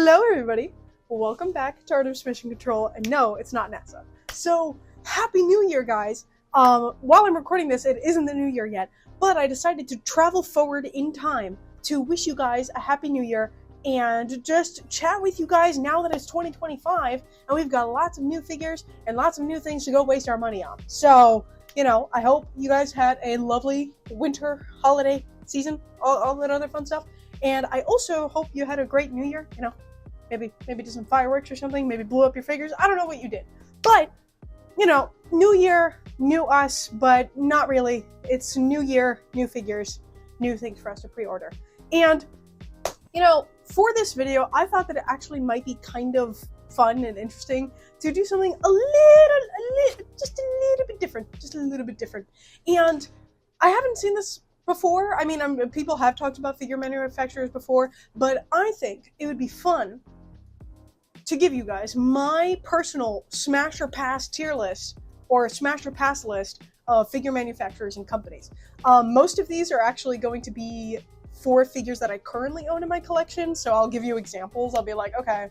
Hello everybody, welcome back to Art of Mission Control, and no, it's not NASA. So, Happy New Year guys! While I'm recording this, it isn't the New Year yet, but I decided to travel forward in time to wish you guys a Happy New Year and just chat with you guys now that it's 2025 and we've got lots of new figures and lots of new things to go waste our money on. So, you know, I hope you guys had a lovely winter holiday season, all that other fun stuff. And I also hope you had a great New Year, you know, maybe did some fireworks or something, maybe blew up your figures. I don't know what you did. But, you know, New Year, new us, but not really. It's New Year, new figures, new things for us to pre-order. And, you know, for this video, I thought that it actually might be kind of fun and interesting to do something just a little bit different. And I haven't seen this before. I mean, people have talked about figure manufacturers before, but I think it would be fun to give you guys my personal smash or pass tier list or smash or pass list of figure manufacturers and companies. Most of these are actually going to be for figures that I currently own in my collection, so I'll give you examples. I'll be like, okay,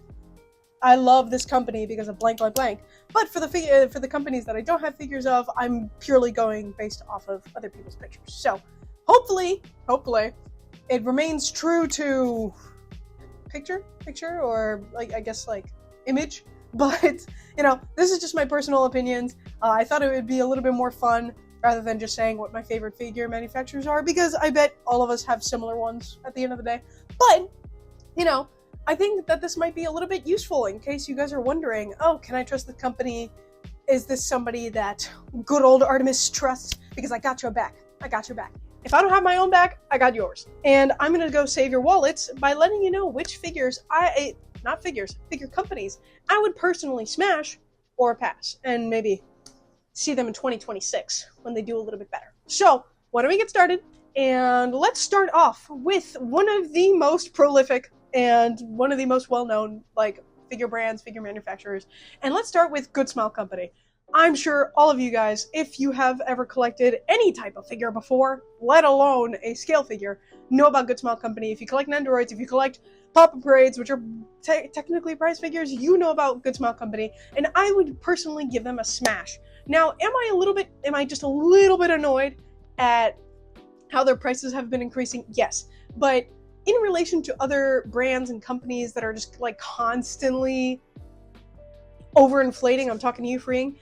I love this company because of blank, blank, blank. But for the companies that I don't have figures of, I'm purely going based off of other people's pictures. So hopefully, it remains true to picture, or like, I guess like image. But, you know, this is just my personal opinions. I thought it would be a little bit more fun rather than just saying what my favorite figure manufacturers are, because I bet all of us have similar ones at the end of the day. But, you know, I think that this might be a little bit useful in case you guys are wondering, oh, can I trust the company? Is this somebody that good old Artemis trusts? Because I got your back. If I don't have my own back, I got yours. And I'm going to go save your wallets by letting you know which figure companies I would personally smash or pass, and maybe see them in 2026 when they do a little bit better. So, why don't we get started? And let's start off with one of the most prolific and one of the most well-known, like, figure brands, figure manufacturers. And let's start with Goodsmile Company. I'm sure all of you guys, if you have ever collected any type of figure before, let alone a scale figure, know about Goodsmile Company. If you collect Nendoroids, if you collect Pop-Up Parades, which are technically prize figures, you know about Goodsmile Company, and I would personally give them a smash. Now, am I just a little bit annoyed at how their prices have been increasing? Yes, but in relation to other brands and companies that are just like constantly overinflating, I'm talking to you, Freeing,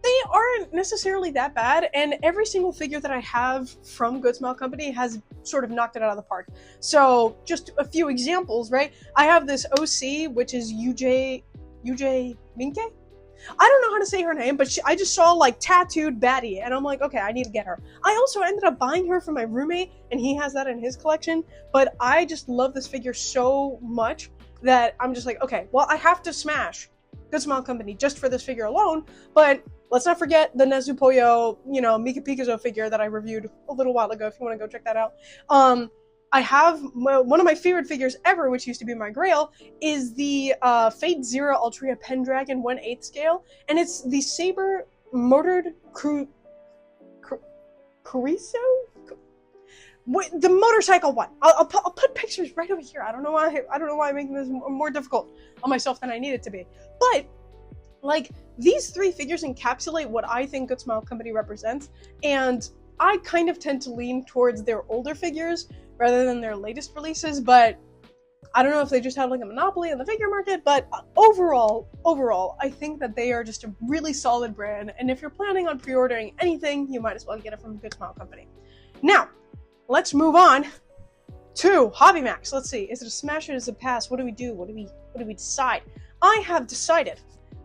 they aren't necessarily that bad, and every single figure that I have from Goodsmile Company has sort of knocked it out of the park. So, just a few examples, right? I have this OC, which is UJ Minke? I don't know how to say her name, but I just saw like tattooed baddie, and I'm like, okay, I need to get her. I also ended up buying her from my roommate, and he has that in his collection, but I just love this figure so much that I'm just like, okay, well, I have to smash Goodsmile Company just for this figure alone. But let's not forget the Nezupoyo, you know, Mika Pikazo figure that I reviewed a little while ago, if you want to go check that out. I have one of my favorite figures ever, which used to be my grail, is the Fate Zero Altria Pendragon 1/8 scale, and it's the Saber Motored Chorizo? The motorcycle one. I'll put pictures right over here. I don't know why I'm making this more difficult on myself than I need it to be. But, like, these three figures encapsulate what I think Goodsmile Company represents, and I kind of tend to lean towards their older figures rather than their latest releases, but I don't know if they just have like a monopoly on the figure market, but overall, I think that they are just a really solid brand, and if you're planning on pre-ordering anything, you might as well get it from Goodsmile Company. Now, let's move on to Hobby Max. Let's see, is it a smash or is it a pass? What do we do? What do we decide? I have decided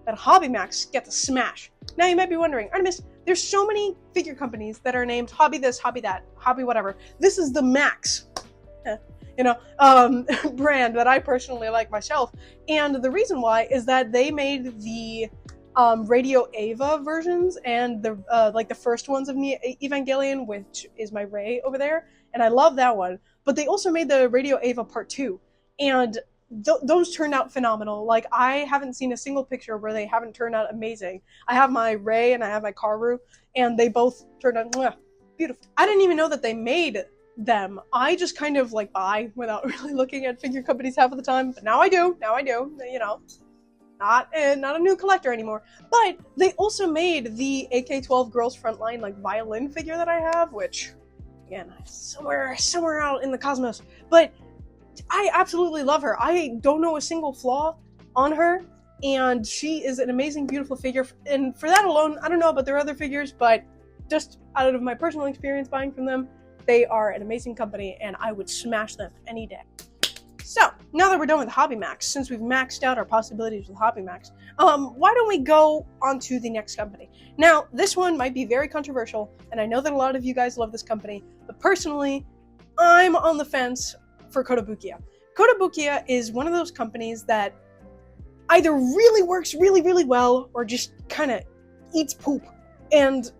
that Hobby Max gets a smash. Now you might be wondering, Artemis, there's so many figure companies that are named Hobby this, Hobby that, Hobby whatever. This is the Max, brand that I personally like myself. And the reason why is that they made the Radio Ava versions and the like the first ones of Evangelion, which is my Ray over there, and I love that one. But they also made the Radio Ava Part 2, and those turned out phenomenal. Like, I haven't seen a single picture where they haven't turned out amazing. I have my Ray and I have my Karu, and they both turned out beautiful. I didn't even know that they made them. I just kind of like buy without really looking at figure companies half of the time, but now I do, you know. Not a new collector anymore. But they also made the AK-12 Girls Frontline like violin figure that I have, which, again, somewhere out in the cosmos. But I absolutely love her. I don't know a single flaw on her, and she is an amazing, beautiful figure. And for that alone, I don't know about their other figures, but just out of my personal experience buying from them, they are an amazing company, and I would smash them any day. So, now that we're done with Hobby Max, since we've maxed out our possibilities with Hobby Max, why don't we go on to the next company? Now, this one might be very controversial, and I know that a lot of you guys love this company, but personally, I'm on the fence for Kotobukiya. Kotobukiya is one of those companies that either really works really, really well, or just kind of eats poop. And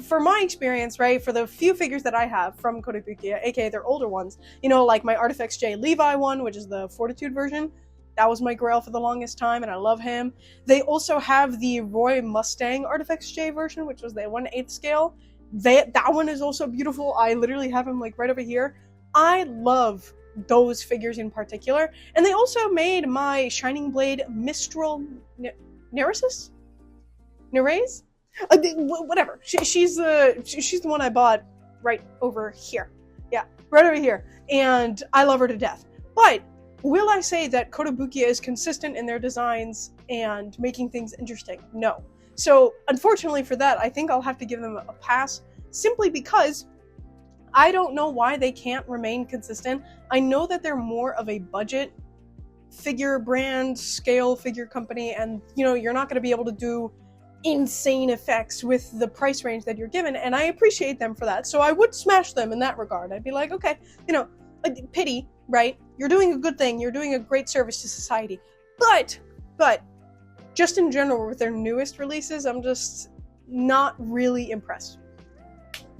for my experience, right, for the few figures that I have from Kotobukiya, aka their older ones, you know, like my Artifacts J Levi one, which is the Fortitude version, that was my grail for the longest time, and I love him. They also have the Roy Mustang Artifacts J version, which was the 1/8 scale. That one is also beautiful. I literally have him like right over here. I love those figures in particular. And they also made my Shining Blade Mistral Neresis? Neres? Whatever. She's the one I bought right over here. Yeah, right over here. And I love her to death. But will I say that Kotobukiya is consistent in their designs and making things interesting? No. So, unfortunately for that, I think I'll have to give them a pass, simply because I don't know why they can't remain consistent. I know that they're more of a budget figure brand, scale figure company, and, you know, you're not going to be able to do insane effects with the price range that you're given, and I appreciate them for that. So I would smash them in that regard. I'd be like, okay, you know, pity, right? You're doing a good thing. You're doing a great service to society. But, just in general, with their newest releases, I'm just not really impressed.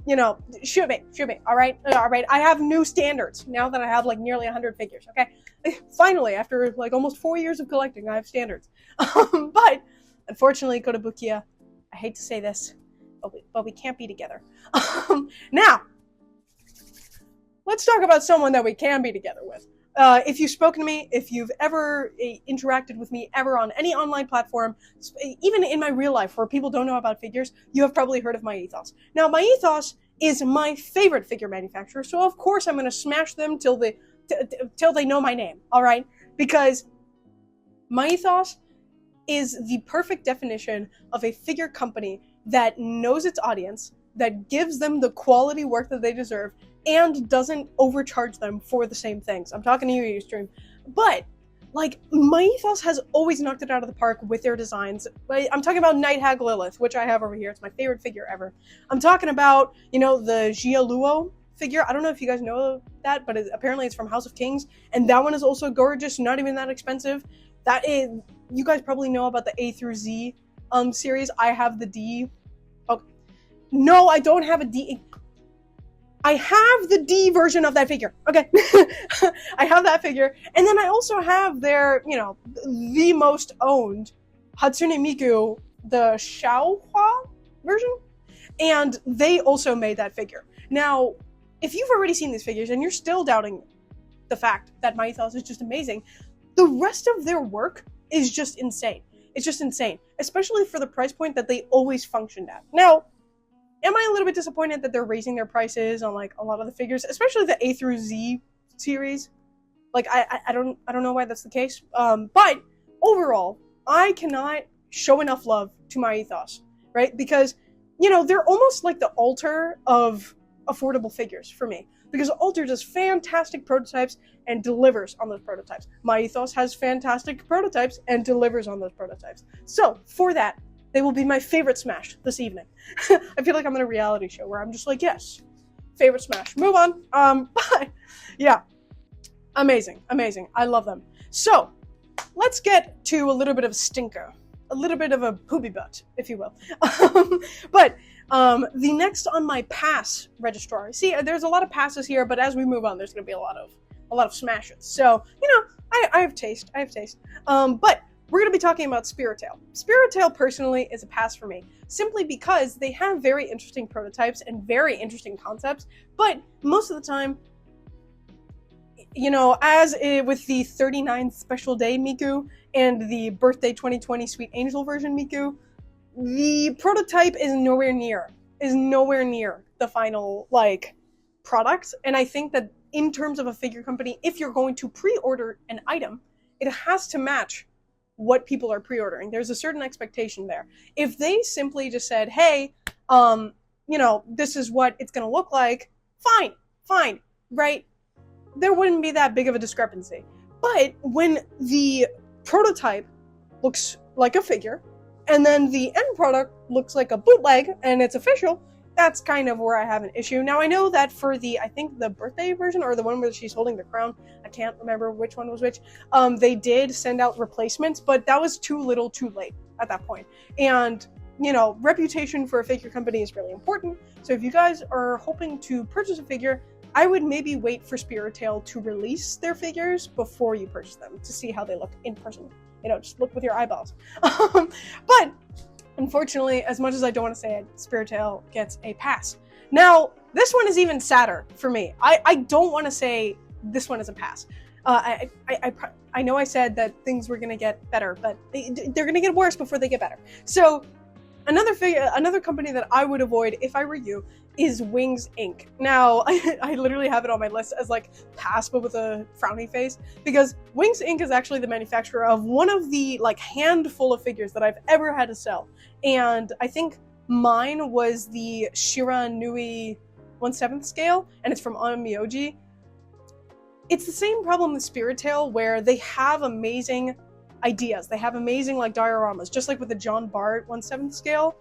You know, shoot me, all right? I have new standards now that I have like nearly 100 figures, okay? Finally, after like almost 4 years of collecting, I have standards. But unfortunately, Kotobukiya, I hate to say this, but we can't be together. Now, let's talk about someone that we can be together with. If you've spoken to me, if you've ever interacted with me ever on any online platform, even in my real life where people don't know about figures, you have probably heard of Myethos. Now, Myethos is my favorite figure manufacturer, so of course I'm going to smash them till they know my name, all right? Because Myethos is the perfect definition of a figure company that knows its audience, that gives them the quality work that they deserve, and doesn't overcharge them for the same things. I'm talking to you, Estream. But, like, Myethos has always knocked it out of the park with their designs. I'm talking about Night Hag Lilith, which I have over here. It's my favorite figure ever. I'm talking about, you know, the Jialuo figure. I don't know if you guys know that, but apparently it's from House of Kings. And that one is also gorgeous, not even that expensive. That is, you guys probably know about the A through Z series. I have the D. Oh, no, I don't have a D. I have the D version of that figure. Okay. I have that figure. And then I also have their, you know, the most owned Hatsune Miku, the Xiaohua version. And they also made that figure. Now, if you've already seen these figures and you're still doubting the fact that Myethos is just amazing, the rest of their work is just insane. It's just insane, especially for the price point that they always functioned at. Now, am I a little bit disappointed that they're raising their prices on like a lot of the figures, especially the A through Z series? Like, I don't know why that's the case. But overall, I cannot show enough love to Myethos, right? Because, you know, they're almost like the Alter of affordable figures for me. Because Alter does fantastic prototypes and delivers on those prototypes. Myethos has fantastic prototypes and delivers on those prototypes. So, for that, they will be my favorite smash this evening. I feel like I'm in a reality show where I'm just like, yes, favorite smash. Move on. But, yeah. Amazing. I love them. So, let's get to a little bit of a stinker. A little bit of a poopy butt, if you will. But, the next on my pass registrar. See, there's a lot of passes here, but as we move on, there's going to be a lot of smashes. So, you know, I have taste. But we're going to be talking about Spiritale. Spiritale, personally, is a pass for me, simply because they have very interesting prototypes and very interesting concepts, but most of the time, you know, as with the 39th Special Day Miku and the Birthday 2020 Sweet Angel version Miku, the prototype is nowhere near the final, like, product. And I think that in terms of a figure company, if you're going to pre-order an item, it has to match what people are pre-ordering. There's a certain expectation there. If they simply just said, hey, you know, this is what it's going to look like, fine, right? There wouldn't be that big of a discrepancy. But when the prototype looks like a figure, and then the end product looks like a bootleg, and it's official, that's kind of where I have an issue. Now, I know that for the, I think the birthday version, or the one where she's holding the crown, I can't remember which one was which, they did send out replacements, but that was too little too late at that point. And, you know, reputation for a figure company is really important, so if you guys are hoping to purchase a figure, I would maybe wait for Spiritale to release their figures before you purchase them, to see how they look in person. You know, just look with your eyeballs. But unfortunately, as much as I don't want to say it, Spiritale gets a pass. Now, this one is even sadder for me. I don't want to say this one is a pass. I know I said that things were going to get better, but they're going to get worse before they get better. So, another company that I would avoid if I were you is Wings Inc. Now, I literally have it on my list as like pass, but with a frowny face, because Wings Inc. is actually the manufacturer of one of the like handful of figures that I've ever had to sell. And I think mine was the Shira Nui 1/7 scale, and it's from Mimeyoi. It's the same problem with Spiritale, where they have amazing ideas. They have amazing like dioramas, just like with the John Bart 1/7 scale.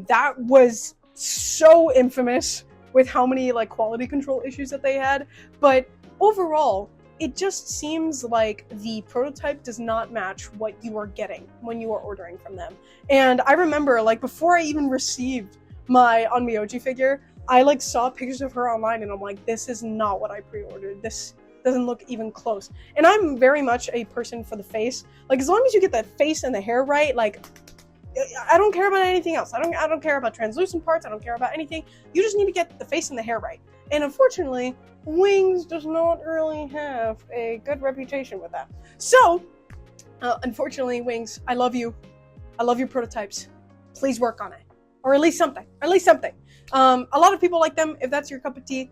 That was so infamous with how many like quality control issues that they had, but overall it just seems like the prototype does not match what you are getting when you are ordering from them. And I remember, like, before I even received my Mimeyoi figure, I like saw pictures of her online and I'm like, this is not what I pre-ordered. This doesn't look even close. And I'm very much a person for the face. Like, as long as you get the face and the hair right, like, I don't care about anything else. I don't care about translucent parts. I don't care about anything. You just need to get the face and the hair right. And unfortunately, Wings does not really have a good reputation with that. So, unfortunately, Wings, I love you. I love your prototypes. Please work on it. Or at least something. A lot of people like them. If that's your cup of tea,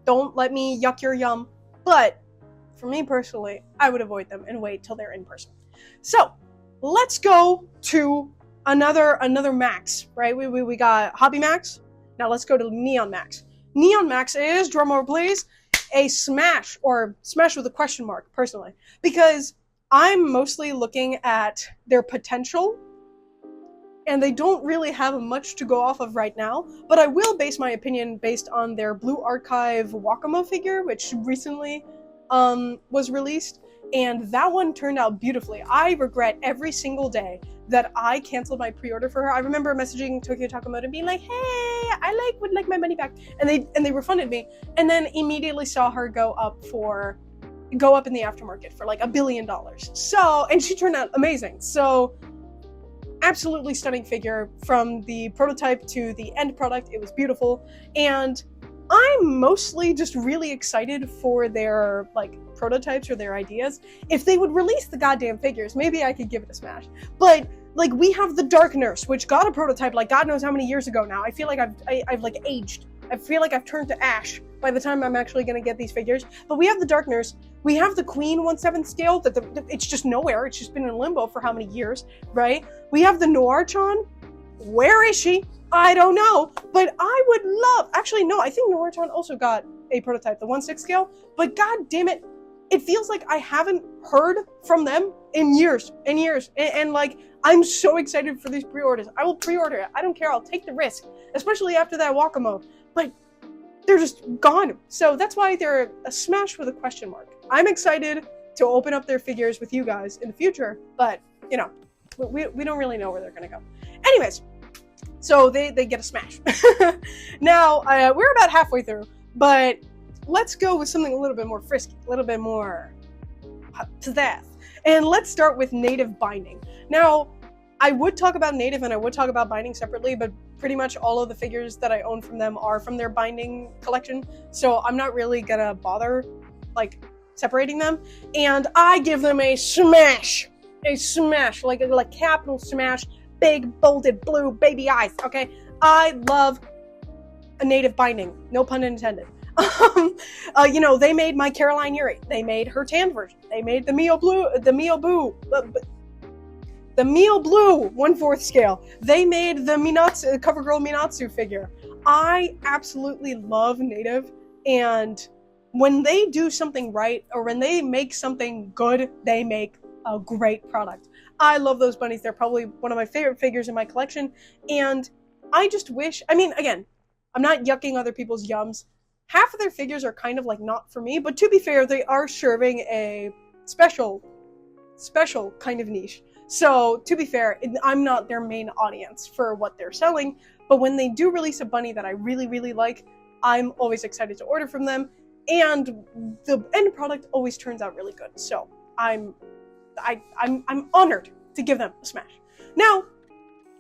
don't let me yuck your yum. But for me personally, I would avoid them and wait till they're in person. So, let's go to another Max, right? We got Hobby Max. Now let's go to Neon Max. Neon Max is, drumroll please, a smash, or smash with a question mark, personally. Because I'm mostly looking at their potential, and they don't really have much to go off of right now, but I will base my opinion based on their Blue Archive Wakamo figure, which recently was released. And that one turned out beautifully. I regret every single day that I canceled my pre-order for her. I remember messaging Tokyo Takamoto and being like, hey, I would like my money back. And they refunded me. And then immediately saw her go up in the aftermarket for like $1 billion. So, and she turned out amazing. So, absolutely stunning figure from the prototype to the end product. It was beautiful. And I'm mostly just really excited for their like prototypes or their ideas. If they would release the goddamn figures, maybe I could give it a smash. But like, we have the Dark Nurse, which got a prototype like God knows how many years ago now. I feel like I've like aged. I feel like I've turned to ash by the time I'm actually gonna get these figures. But we have the Dark Nurse. We have the Queen 1/7 scale that it's just nowhere. It's just been in limbo for how many years, right? We have the Noir-chan. Where is she? I don't know, but I would love, actually no, I think Noir-chan also got a prototype, the 1/6 scale, but god damn it, it feels like I haven't heard from them in years and years, and like, I'm so excited for these pre-orders. I will pre-order it, I don't care, I'll take the risk, especially after that Wakamo, but they're just gone. So that's why they're a smash with a question mark. I'm excited to open up their figures with you guys in the future, but, you know, we don't really know where they're gonna go. Anyways, so they get a smash. Now, we're about halfway through, but let's go with something a little bit more frisky, a little bit more pizzazz. And let's start with native binding. Now, I would talk about native and I would talk about binding separately, but pretty much all of the figures that I own from them are from their binding collection, so I'm not really gonna bother like separating them. And I give them a smash, like a capital smash, big bolded blue baby eyes. Okay, I love a native binding, no pun intended. You know, they made my Caroline Yuri, they made her tan version, they made the Mio Blue, the Mio Blue 1/4 scale. They made the Minatsu, CoverGirl Minatsu figure. I absolutely love native, and when they do something right, or when they make something good, they make a great product. I love those bunnies. They're probably one of my favorite figures in my collection, and I just wish, I mean, again, I'm not yucking other people's yums. Half of their figures are kind of like not for me, but to be fair, they are serving a special kind of niche. So, to be fair, I'm not their main audience for what they're selling, but when they do release a bunny that I really, really like, I'm always excited to order from them, and the end product always turns out really good. So, I'm honored to give them a smash. Now,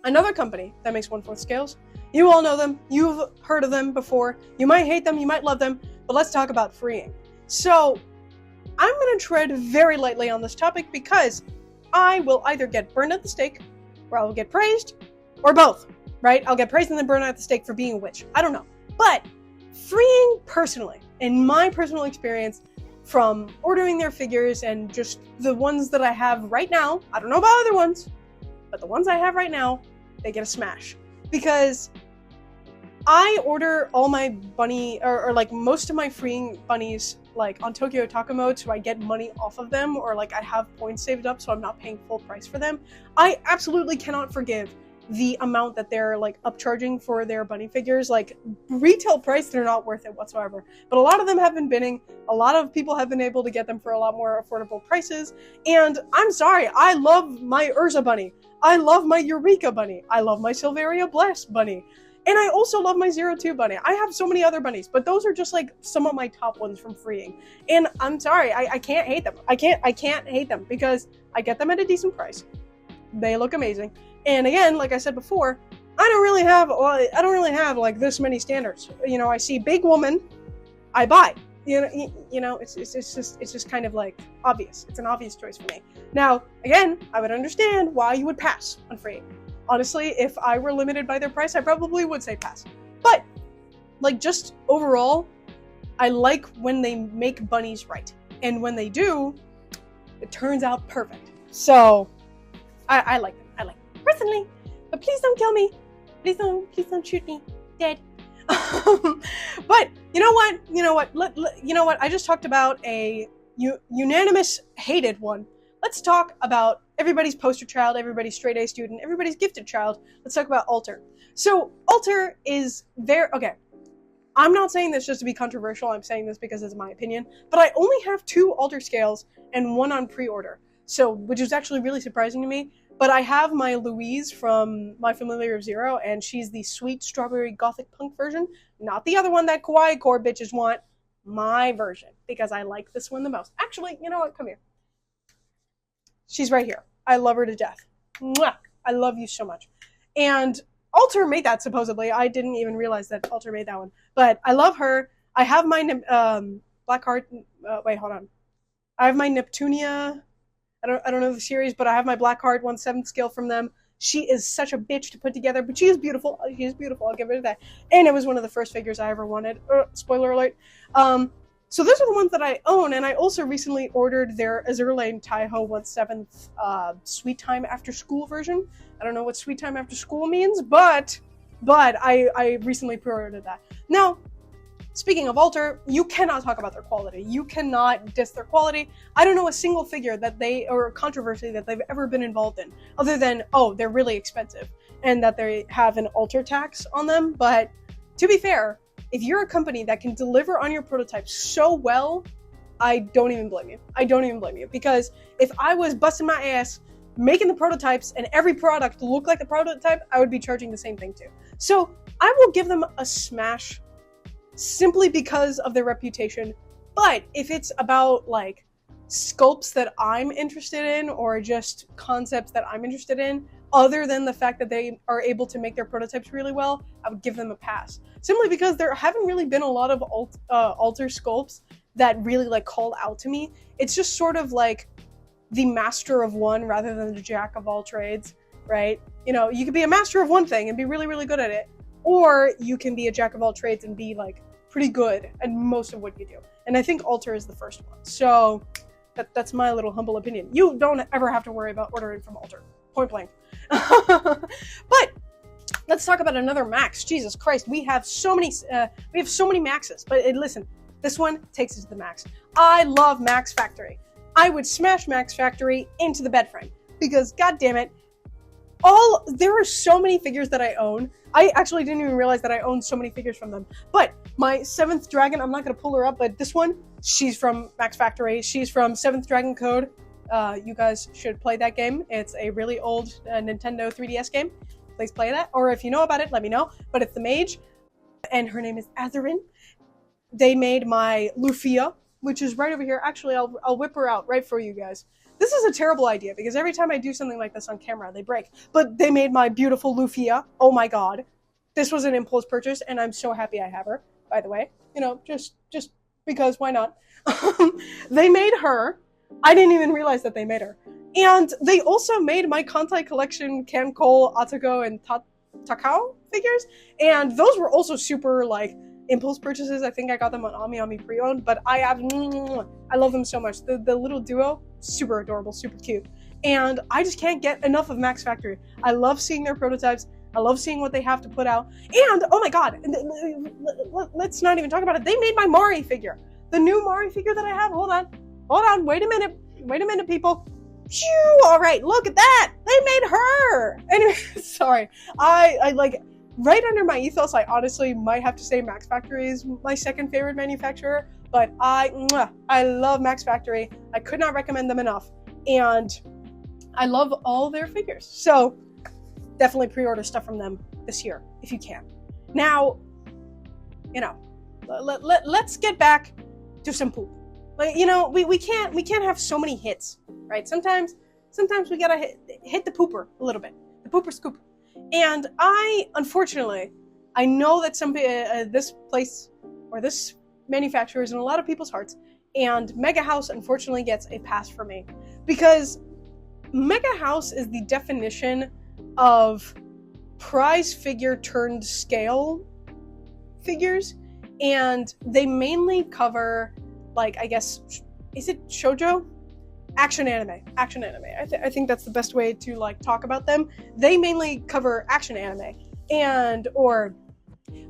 another company that makes 1/4 scales, you all know them, you've heard of them before, you might hate them, you might love them, but let's talk about freeing. So, I'm going to tread very lightly on this topic because I will either get burned at the stake, or I will get praised, or both, right? I'll get praised and then burned at the stake for being a witch. I don't know. But freeing personally, in my personal experience, from ordering their figures and just the ones that I have right now, I don't know about other ones, but the ones I have right now, they get a smash. Because I order all my bunny, or like most of my freeing bunnies, like on Tokyo Otaku mode, so I get money off of them, or like I have points saved up so I'm not paying full price for them. I absolutely cannot forgive the amount that they're like upcharging for their bunny figures. Like retail price, they're not worth it whatsoever. But a lot of them have been bidding. A lot of people have been able to get them for a lot more affordable prices. And I'm sorry, I love my Urza bunny. I love my Eureka bunny. I love my Silveria Blast bunny. And I also love my 02 bunny. I have so many other bunnies, but those are just like some of my top ones from freeing. And I'm sorry, I can't hate them. I can't hate them because I get them at a decent price. They look amazing. And again, like I said before, I don't really have like this many standards. You know, I see big woman, I buy. You know, it's just kind of like obvious. It's an obvious choice for me. Now, again, I would understand why you would pass on freeing. Honestly, if I were limited by their price, I probably would say pass. But, like, just overall, I like when they make bunnies right. And when they do, it turns out perfect. So, I like them. I like them. Personally. But please don't kill me. Please don't shoot me. Dead. But, you know what? I just talked about a unanimous hated one. Let's talk about everybody's poster child, everybody's straight A student, everybody's gifted child. Let's talk about Alter. So, Alter is okay. I'm not saying this just to be controversial, I'm saying this because it's my opinion, but I only have 2 Alter scales and 1 on pre-order. So, which is actually really surprising to me, but I have my Louise from My Familiar of Zero, and she's the sweet strawberry gothic punk version, not the other one that kawaii core bitches want, my version, because I like this one the most. Actually, you know what, come here. She's right here. I love her to death. Mwah! I love you so much. And Alter made that, supposedly. I didn't even realize that Alter made that one. But I love her. I have my Black Heart. Wait, hold on. I have my Neptunia. I don't know the series, but I have my Black Heart 1/7 scale from them. She is such a bitch to put together, but she is beautiful. She is beautiful. I'll give her that. And it was one of the first figures I ever wanted. Spoiler alert. So those are the ones that I own, and I also recently ordered their Azurlane Taiho 1/7 Sweet Time After School version. I don't know what Sweet Time After School means, but I recently pre-ordered that. Now, speaking of Alter, you cannot talk about their quality. You cannot diss their quality. I don't know a single figure or controversy that they've ever been involved in, other than, oh, they're really expensive, and that they have an Alter tax on them, but to be fair, if you're a company that can deliver on your prototypes so well, I don't even blame you. I don't even blame you. Because if I was busting my ass making the prototypes and every product looked like the prototype, I would be charging the same thing too. So I will give them a smash simply because of their reputation. But if it's about like sculpts that I'm interested in, or just concepts that I'm interested in, other than the fact that they are able to make their prototypes really well, I would give them a pass. Simply because there haven't really been a lot of altar sculpts that really like call out to me. It's just sort of like the master of one rather than the jack of all trades, right? You know, you could be a master of one thing and be really, really good at it, or you can be a jack of all trades and be like pretty good at most of what you do. And I think altar is the first one. So that's my little humble opinion. You don't ever have to worry about ordering from altar, point blank. But let's talk about another max. Jesus Christ, we have so many maxes. But listen, this one takes it to the max. I love Max Factory. I would smash Max Factory into the bed frame because, god damn it, there are so many figures that I own. I actually didn't even realize that I owned so many figures from them. But my 7th Dragon, I'm not going to pull her up, but this one, she's from Max Factory. She's from 7th Dragon Code. You guys should play that game. It's a really old Nintendo 3DS game. Please play that. Or if you know about it, let me know. But it's the mage, and her name is Atherin. They made my Lufia, which is right over here. Actually, I'll whip her out right for you guys. This is a terrible idea because every time I do something like this on camera, they break. But they made my beautiful Lufia. Oh my god. This was an impulse purchase, and I'm so happy I have her, by the way. You know, just because, why not? They made her. I didn't even realize that they made her. And they also made my Kantai collection Kankol, Atako, and Takao figures. And those were also super, like, impulse purchases. I think I got them on Ami pre-owned, but I love them so much. The little duo, super adorable, super cute. And I just can't get enough of Max Factory. I love seeing their prototypes. I love seeing what they have to put out. And, oh my god, let's not even talk about it. They made my Mari figure. The new Mari figure that I have. Hold on, wait a minute, people. Phew, all right, look at that. They made her. Anyway, sorry. I like, right under Myethos, I honestly might have to say Max Factory is my second favorite manufacturer, but I love Max Factory. I could not recommend them enough. And I love all their figures. So definitely pre-order stuff from them this year, if you can. Now, you know, let's get back to some poop. Like, you know, we can't have so many hits, right? Sometimes we gotta hit the pooper a little bit, the pooper scoop. And unfortunately, I know that this place or this manufacturer is in a lot of people's hearts, and Megahouse unfortunately gets a pass for me because Megahouse is the definition of prize figure turned scale figures, and they mainly cover, like, I guess, is it shoujo? Action anime. I think that's the best way to, like, talk about them. They mainly cover action anime, or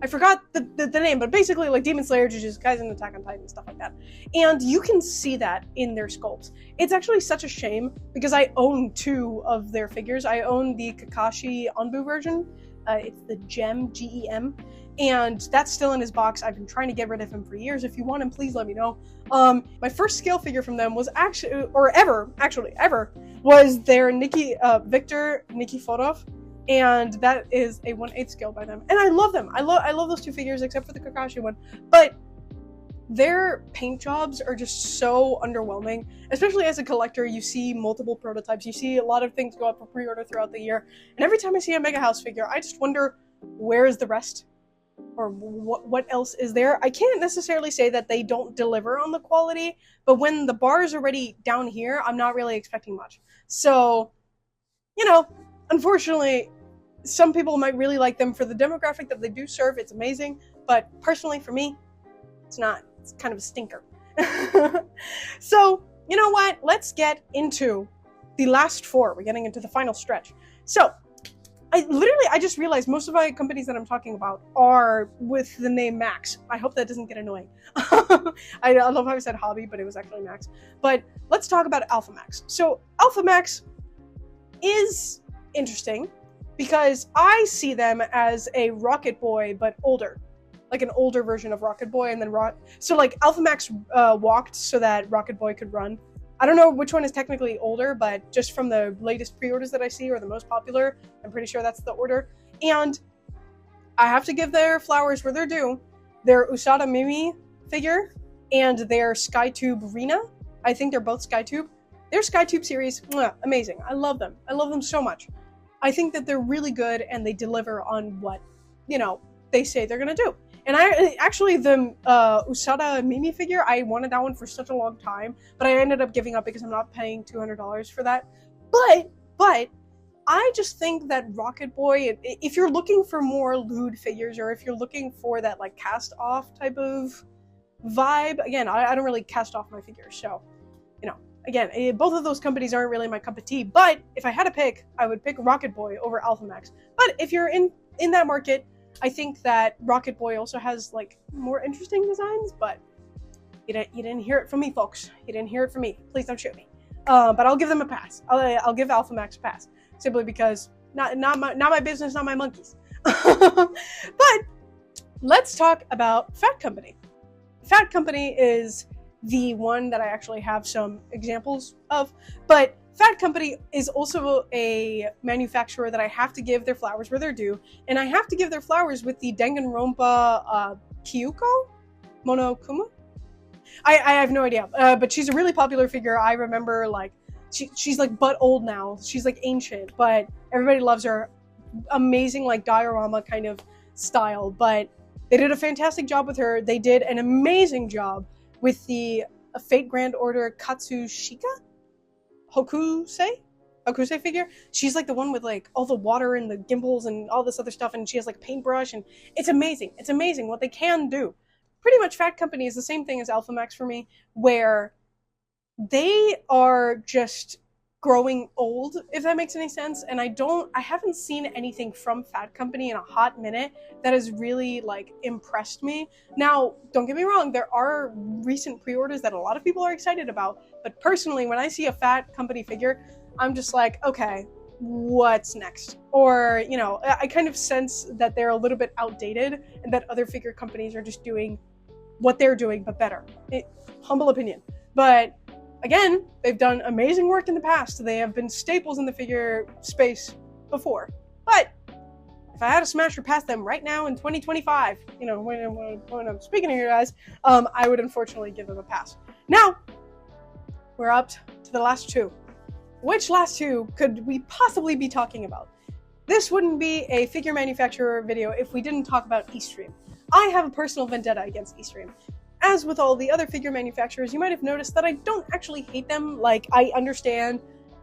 I forgot the name, but basically like Demon Slayer, Jujutsu Kaisen, Attack on Titan, stuff like that. And you can see that in their sculpts. It's actually such a shame because I own 2 of their figures. I own the Kakashi Anbu version. It's the Gem, Gem, and that's still in his box. I've been trying to get rid of him for years. If you want him, please let me know. My first scale figure from them was ever, was their Victor Nikiforov, and that is a 1/8 scale by them. And I love them. I love those 2 figures, except for the Kakashi one. But their paint jobs are just so underwhelming. Especially as a collector, you see multiple prototypes. You see a lot of things go up for pre-order throughout the year. And every time I see a Megahouse figure, I just wonder, where is the rest? Or what else is there? I can't necessarily say that they don't deliver on the quality, but when the bar is already down here, I'm not really expecting much. So, you know, unfortunately, some people might really like them for the demographic that they do serve. It's amazing, but personally for me, it's not. It's kind of a stinker. So, you know what? Let's get into the last 4. We're getting into the final stretch. So, I just realized most of my companies that I'm talking about are with the name Max. I hope that doesn't get annoying. I love how I said hobby, but it was actually Max. But let's talk about Alpha Max. So Alpha Max is interesting because I see them as a Rocket Boy, but older. Like an older version of Rocket Boy, and then so like Alpha Max walked so that Rocket Boy could run. I don't know which one is technically older, but just from the latest pre-orders that I see, or the most popular, I'm pretty sure that's the order. And I have to give their flowers where they're due. Their Usada Mimi figure and their Skytube Rina I think they're both SkyTube. Their SkyTube series, amazing. I love them. I love them so much. I think that they're really good and they deliver on what, they say they're going to do. And I actually, the Usada Mimi figure, I wanted that one for such a long time, but I ended up giving up because I'm not paying $200 for that. But I just think that Rocket Boy, if you're looking for more lewd figures, or if you're looking for that like cast off type of vibe, again, I don't really cast off my figures, so again, both of those companies aren't really my cup of tea. But if I had to pick, I would pick Rocket Boy over Alphamax. But if you're in that market, I think that Rocket Boy also has like more interesting designs. But you didn't hear it from me, folks. You didn't hear it from me. Please don't shoot me. But I'll give them a pass. I'll give Alphamax a pass simply because not my business, not my monkeys. But let's talk about Phat Company. Phat Company is the one that I actually have some examples of, but Phat Company is also a manufacturer that I have to give their flowers where they're due, and I have to give their flowers with the Danganronpa Kyuko Monokuma. I have no idea, but she's a really popular figure. I remember like she's like butt old now. She's like ancient, but everybody loves her. Amazing like diorama kind of style, but they did a fantastic job with her. They did an amazing job with the Fate Grand Order Katsushika Hokusei figure. She's like the one with like all the water and the gimbals and all this other stuff, and she has like a paintbrush, and it's amazing. It's amazing what they can do. Pretty much Phat Company is the same thing as Alphamax for me, where they are just growing old, if that makes any sense. And I haven't seen anything from Phat Company in a hot minute that has really like impressed me. Now, don't get me wrong, there are recent pre-orders that a lot of people are excited about, but personally, when I see a Phat Company figure, I'm just like, okay, what's next? Or, I kind of sense that they're a little bit outdated and that other figure companies are just doing what they're doing, but better. Humble opinion. But again, they've done amazing work in the past. They have been staples in the figure space before. But if I had to smash or pass them right now in 2025, when I'm speaking to you guys, I would unfortunately give them a pass. Now, we're up to the last two. Which last two could we possibly be talking about? This wouldn't be a figure manufacturer video if we didn't talk about Estream. I have a personal vendetta against Estream. As with all the other figure manufacturers, you might have noticed that I don't actually hate them. Like, I understand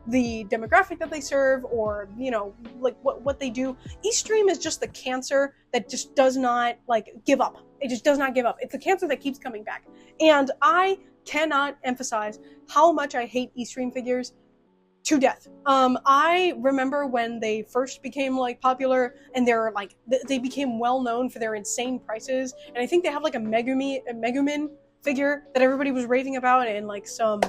the demographic that they serve, or, like what they do. Estream is just the cancer that just does not, give up. It just does not give up. It's the cancer that keeps coming back. And I cannot emphasize how much I hate Estream figures to death. I remember when they first became popular, and they became well known for their insane prices. And I think they have a Megumin figure that everybody was raving about, and some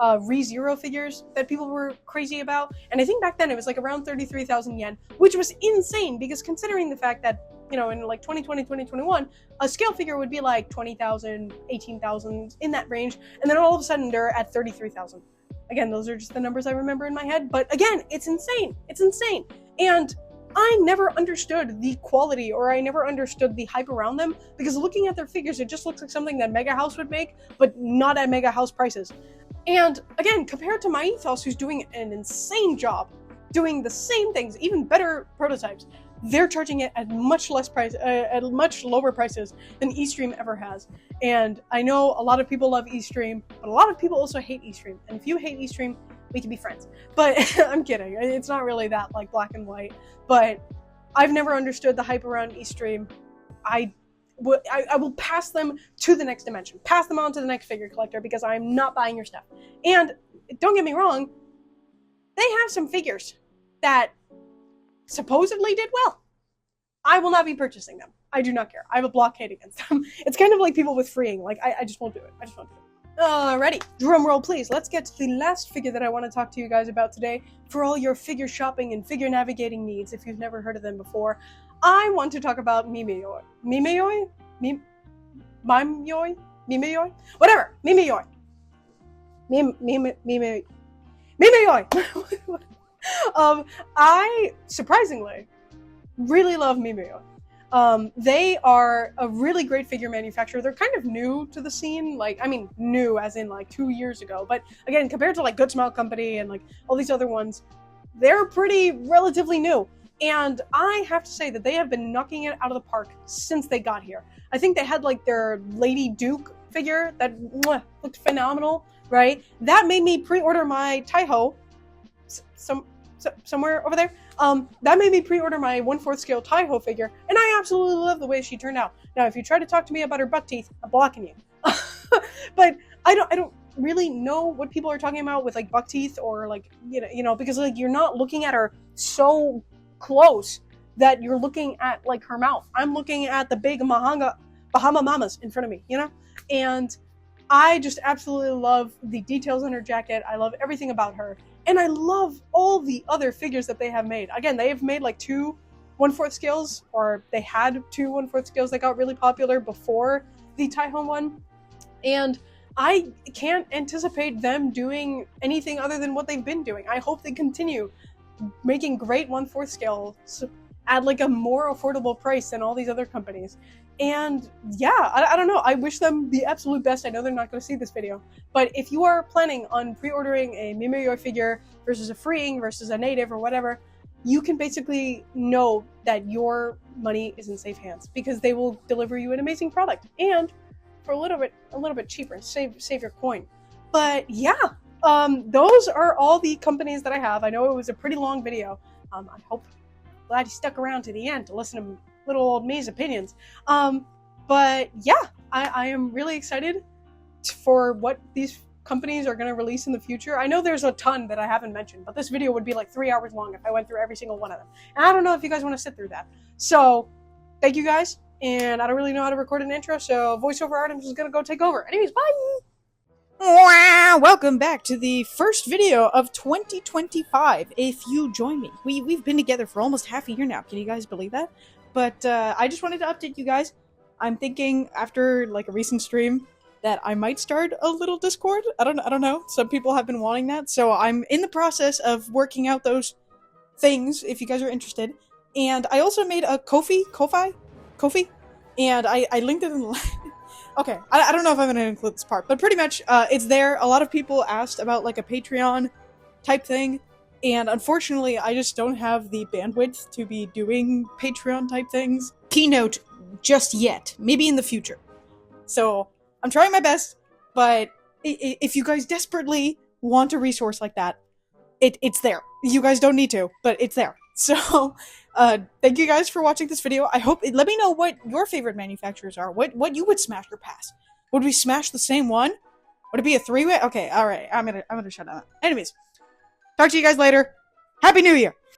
ReZero figures that people were crazy about. And I think back then it was around 33,000 yen, which was insane because considering the fact that in 2020, 2021, a scale figure would be 20,000, 18,000 in that range, and then all of a sudden they're at 33,000. Again, those are just the numbers I remember in my head, but again, it's insane. It's insane. And I never understood the quality, or I never understood the hype around them, because looking at their figures, it just looks like something that Megahouse would make, but not at Megahouse prices. And again, compared to Myethos, who's doing an insane job doing the same things, even better prototypes, they're charging it at much lower prices than Estream ever has. And I know a lot of people love Estream, but a lot of people also hate Estream. And if you hate Estream, we can be friends. But I'm kidding. It's not really that black and white. But I've never understood the hype around Estream. I will pass them to the next dimension. Pass them on to the next figure collector, because I'm not buying your stuff. And don't get me wrong, they have some figures that supposedly did well. I will not be purchasing them. I do not care. I have a blockade against them. It's kind of like people with freeing. I just won't do it. Alrighty, drum roll please. Let's get to the last figure that I want to talk to you guys about today for all your figure shopping and figure navigating needs if you've never heard of them before. I want to talk about Mimeyoi. Mimeyoi? Mimeyoi? Whatever. Mimeyoi. Mimeyoi! I, surprisingly, really love Mimeyoi. They are a really great figure manufacturer. They're kind of new to the scene, like, I mean, new as in like 2 years ago. But again, compared to like Goodsmile Company and like all these other ones, they're pretty relatively new. And I have to say that they have been knocking it out of the park since they got here. I think they had like their Lady Duke figure that looked phenomenal, right? That made me pre-order my Taiho somewhere over there. That made me pre-order my 1/4 scale Taiho figure, and I absolutely love the way she turned out. Now, if you try to talk to me about her buck teeth, I'm blocking you. But I don't really know what people are talking about with like buck teeth or like because like you're not looking at her so close that you're looking at like her mouth. I'm looking at the big Bahama Mamas in front of me, and I just absolutely love the details on her jacket. I love everything about her. And I love all the other figures that they have made. Again, they have made like 2 1/4 scales, or they had 2 1/4 scales that got really popular before the Taiho one. And I can't anticipate them doing anything other than what they've been doing. I hope they continue making great 1/4 scales at like a more affordable price than all these other companies. And yeah, I don't know. I wish them the absolute best. I know they're not going to see this video. But if you are planning on pre-ordering a Mimeyoi figure versus a freeing versus a native or whatever, you can basically know that your money is in safe hands because they will deliver you an amazing product and for a little bit cheaper. Save your coin. But yeah, those are all the companies that I have. I know it was a pretty long video. I hope glad you stuck around to the end to listen to little old me's opinions. But yeah, I am really excited for what these companies are going to release in the future. I know there's a ton that I haven't mentioned, but this video would be like 3 hours long if I went through every single one of them. And I don't know if you guys want to sit through that. So thank you guys. And I don't really know how to record an intro, so voiceover art, I'm just going to go take over. Anyways, bye! Wow, welcome back to the first video of 2025. If you join me, we've been together for almost half a year now. Can you guys believe that? But I just wanted to update you guys. I'm thinking after like a recent stream that I might start a little Discord. I don't know. Some people have been wanting that, so I'm in the process of working out those things. If you guys are interested, and I also made a Kofi, and I linked it in the. Okay, I don't know if I'm gonna include this part, but pretty much it's there. A lot of people asked about like a Patreon type thing. And unfortunately, I just don't have the bandwidth to be doing Patreon type things. Keynote just yet. Maybe in the future. So, I'm trying my best, but if you guys desperately want a resource like that, it's there. You guys don't need to, but it's there. So, thank you guys for watching this video. I hope, let me know what your favorite manufacturers are. What you would smash or pass. Would we smash the same one? Would it be a 3-way? Okay, alright. I'm gonna shut down. Anyways. Talk to you guys later. Happy New Year!